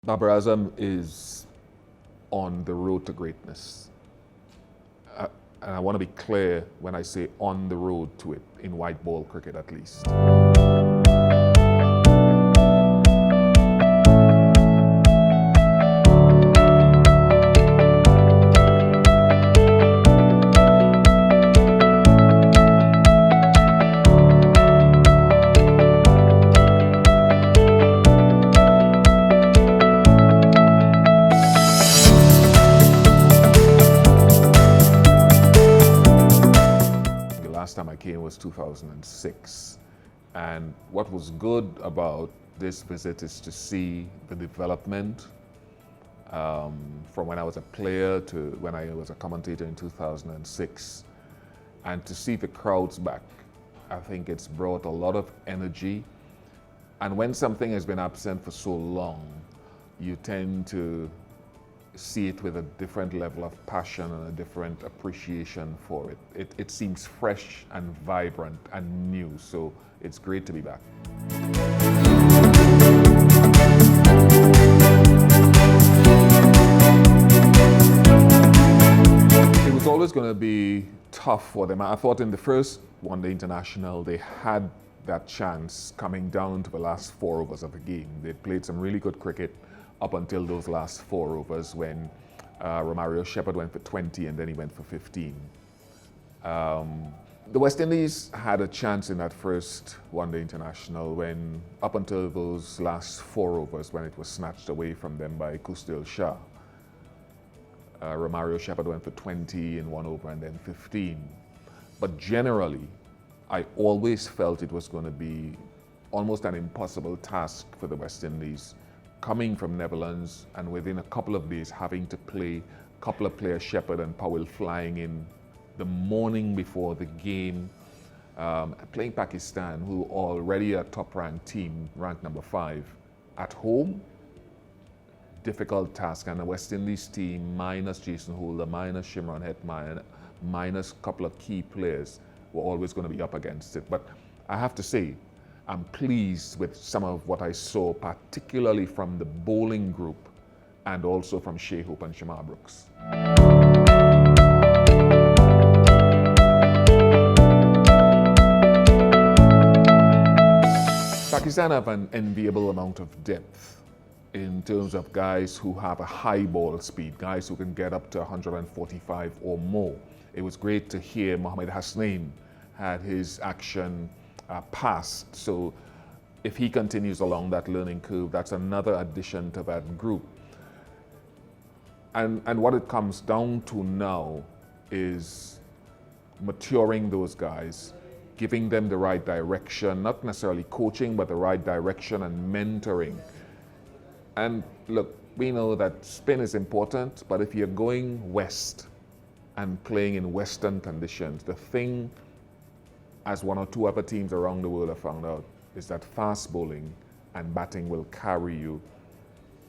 Babar Azam is on the road to greatness. And I want to be clear when I say on the road to it, in white ball cricket at least. Last time I came was 2006, and what was good about this visit is to see the development from when I was a player to when I was a commentator in 2006, and to see the crowds back. I think it's brought a lot of energy, and when something has been absent for so long, you tend to see it with a different level of passion and a different appreciation for it. It seems fresh and vibrant and new, so it's great to be back. It was always going to be tough for them. I thought in the first one-day international, they had that chance coming down to the last 4 overs of the game. They played some really good cricket up until those last 4 overs when Romario Shepherd went for 20 and then he went for 15. The West Indies had a chance in that first one-day international when, up until those last 4 overs, when it was snatched away from them by Kustil Shah. Romario Shepherd went for 20 in 1 over and then 15. But generally, I always felt it was going to be almost an impossible task for the West Indies, coming from Netherlands and within a couple of days having to play a couple of players, Shepherd and Powell, flying in the morning before the game, playing Pakistan, who already a top-ranked team, ranked number 5, at home. Difficult task, and the West Indies team, minus Jason Holder, minus Shimron Hetmeyer, minus a couple of key players, were always going to be up against it. But I have to say, I'm pleased with some of what I saw, particularly from the bowling group and also from Shai Hope and Shamar Brooks. Pakistan have an enviable amount of depth in terms of guys who have a high ball speed, guys who can get up to 145 or more. It was great to hear Mohammad Hasnain had his action passed. So if he continues along that learning curve, that's another addition to that group. And what it comes down to now is maturing those guys, giving them the right direction, not necessarily coaching, but the right direction and mentoring. And look, we know that spin is important, but if you're going west and playing in Western conditions, the thing, as 1 or 2 other teams around the world have found out, is that fast bowling and batting will carry you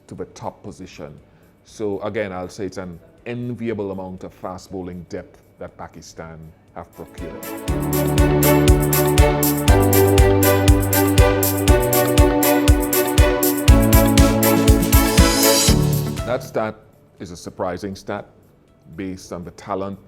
to the top position. So again, I'll say it's an enviable amount of fast bowling depth that Pakistan have procured. That stat is a surprising stat based on the talent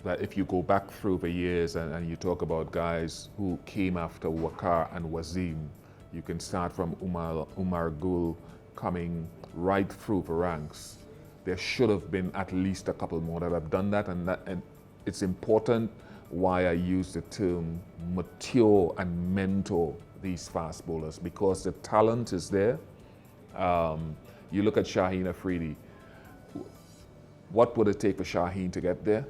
that if you go back through the years and you talk about guys who came after Waqar and Wasim, you can start from Umar Gul coming right through the ranks. There should have been at least a couple more that have done that, and it's important why I use the term mature and mentor these fast bowlers, because the talent is there. You look at Shaheen Afridi. What would it take for Shaheen to get there?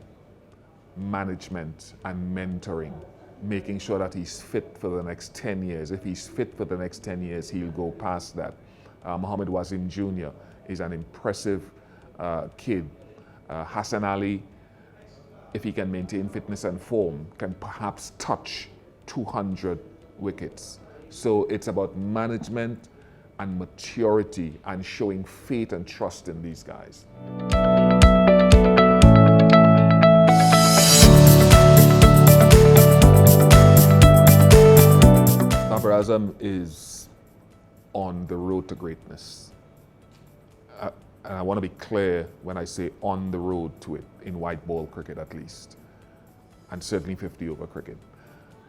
Management and mentoring, making sure that he's fit for the next 10 years. If he's fit for the next 10 years, he'll go past that. Mohammad Wasim Jr. is an impressive kid. Hassan Ali, if he can maintain fitness and form, can perhaps touch 200 wickets. So it's about management and maturity and showing faith and trust in these guys. Babar Azam is on the road to greatness. and I want to be clear when I say on the road to it, in white ball cricket at least, and certainly 50 over cricket,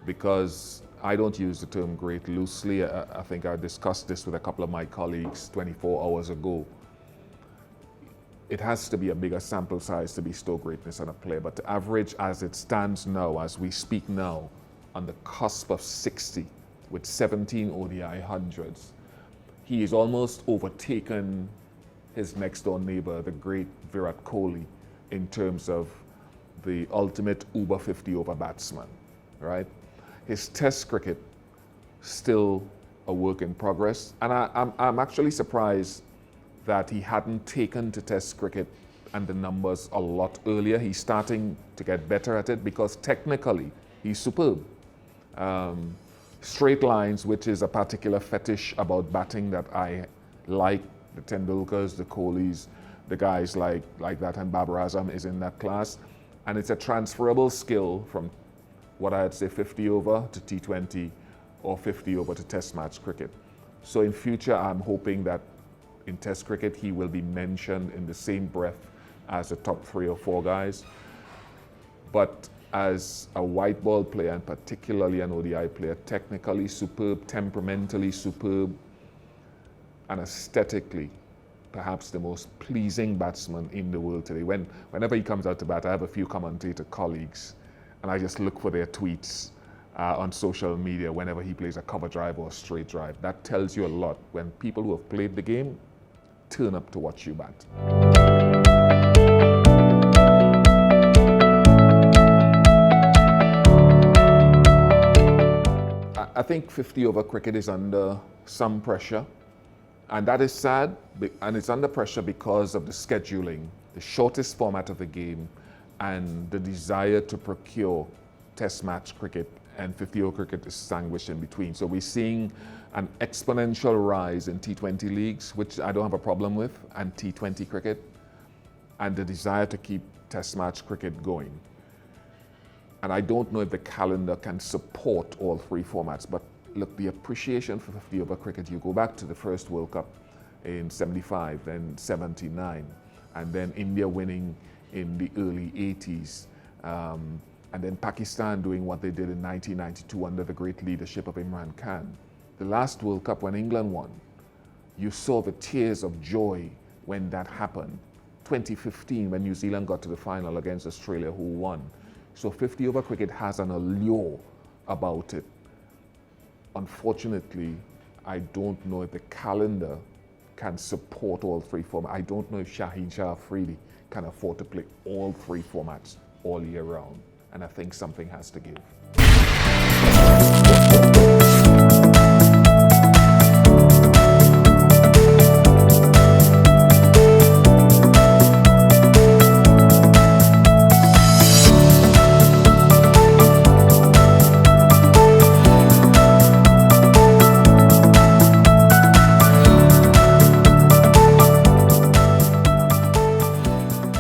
because I don't use the term great loosely. I think I discussed this with a couple of my colleagues 24 hours ago. It has to be a bigger sample size to bestow greatness on a player, but the average as it stands now, as we speak now, on the cusp of 60 with 17 ODI hundreds, he is almost overtaken his next door neighbor, the great Virat Kohli, in terms of the ultimate uber 50 over batsman, right? His test cricket, still a work in progress. And I'm actually surprised that he hadn't taken to test cricket and the numbers a lot earlier. He's starting to get better at it because technically he's superb. Straight lines, which is a particular fetish about batting that I like, the Tendulkars, the Kohlis, the guys like that, and Babar Azam is in that class. And it's a transferable skill from what I'd say 50 over to T20 or 50 over to test match cricket. So in future, I'm hoping that in test cricket, he will be mentioned in the same breath as the top 3 or 4 guys. But as a white ball player, and particularly an ODI player, technically superb, temperamentally superb, and aesthetically, perhaps the most pleasing batsman in the world today. Whenever he comes out to bat, I have a few commentator colleagues, and I just look for their tweets on social media whenever he plays a cover drive or a straight drive. That tells you a lot when people who have played the game turn up to watch you bat. I think 50 over cricket is under some pressure, and that is sad, and it's under pressure because of the scheduling, the shortest format of the game, and the desire to procure test match cricket, and 50 over cricket is sandwiched in between. So we're seeing an exponential rise in T20 leagues, which I don't have a problem with, and T20 cricket, and the desire to keep test match cricket going. And I don't know if the calendar can support all 3 formats, but look, the appreciation for 50 over cricket, you go back to the first World Cup in 75, then 79, and then India winning in the early 80s, and then Pakistan doing what they did in 1992 under the great leadership of Imran Khan. The last World Cup when England won, you saw the tears of joy when that happened. 2015 when New Zealand got to the final against Australia, who won. So 50 over cricket has an allure about it. Unfortunately, I don't know if the calendar can support all 3 formats. I don't know if Shaheen Shah Afridi can afford to play all 3 formats all year round. And I think something has to give.